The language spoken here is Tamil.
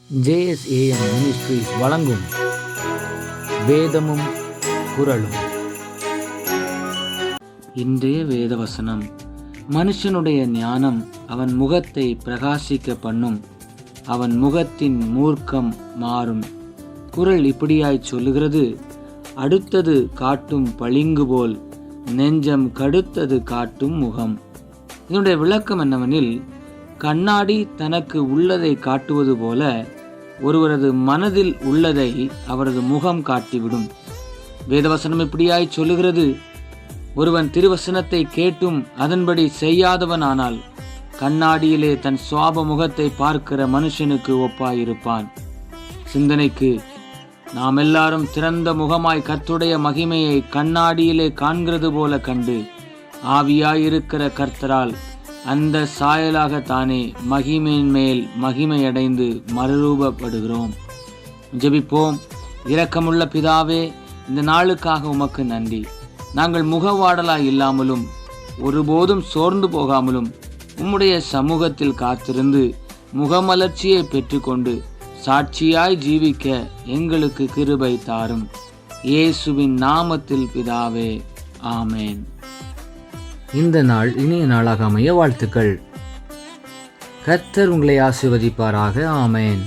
JSAM மினிஸ்ட்ரீஸ் வழங்கும் வேதமும் குறளும். இன்றைய வேதவசனம், மனுஷனுடைய ஞானம் அவன் முகத்தை பிரகாசிக்க பண்ணும், அவன் முகத்தின் மூர்க்கம் மாறும். குறள் இப்படியாய் சொல்லுகிறது: அடுத்தது காட்டும் பளிங்கு போல் நெஞ்சம் கடுத்தது காட்டும் முகம். இதனுடைய விளக்கம் என்னவெனில், கண்ணாடி தனக்கு உள்ளதை காட்டுவது போல ஒருவரது மனதில் உள்ளதை அவரது முகம் காட்டிவிடும். வேதவசனம் இப்படியாய் சொல்லுகிறது: ஒருவன் திருவசனத்தை கேட்டும் அதன்படி செய்யாதவன் ஆனால் கண்ணாடியிலே தன் சுவாப முகத்தை பார்க்கிற மனுஷனுக்கு ஒப்பாயிருப்பான். சிந்தனைக்கு, நாம் எல்லாரும் திறந்த முகமாய் கர்த்தருடைய மகிமையை கண்ணாடியிலே காண்கிறது போல கண்டு ஆவியாயிருக்கிற கர்த்தரால் அந்த சாயலாகத்தானே மகிமையின் மேல் மகிமையடைந்து மறுரூபப்படுகிறோம். ஜெபிப்போம். இரக்கமுள்ள பிதாவே, இந்த நாளுக்காக உமக்கு நன்றி. நாங்கள் முகவாடலாய் இல்லாமலும் ஒருபோதும் சோர்ந்து போகாமலும் உம்முடைய சமூகத்தில் காத்திருந்து முகமலர்ச்சியை பெற்றுக்கொண்டு சாட்சியாய் ஜீவிக்க எங்களுக்கு கிருபை தாரும். இயேசுவின் நாமத்தில் பிதாவே, ஆமேன். இந்த நாள் இனிய நாளாக அமைய வாழ்த்துக்கள். கர்த்தர் உங்களை ஆசீர்வதிப்பாராக. ஆமேன்.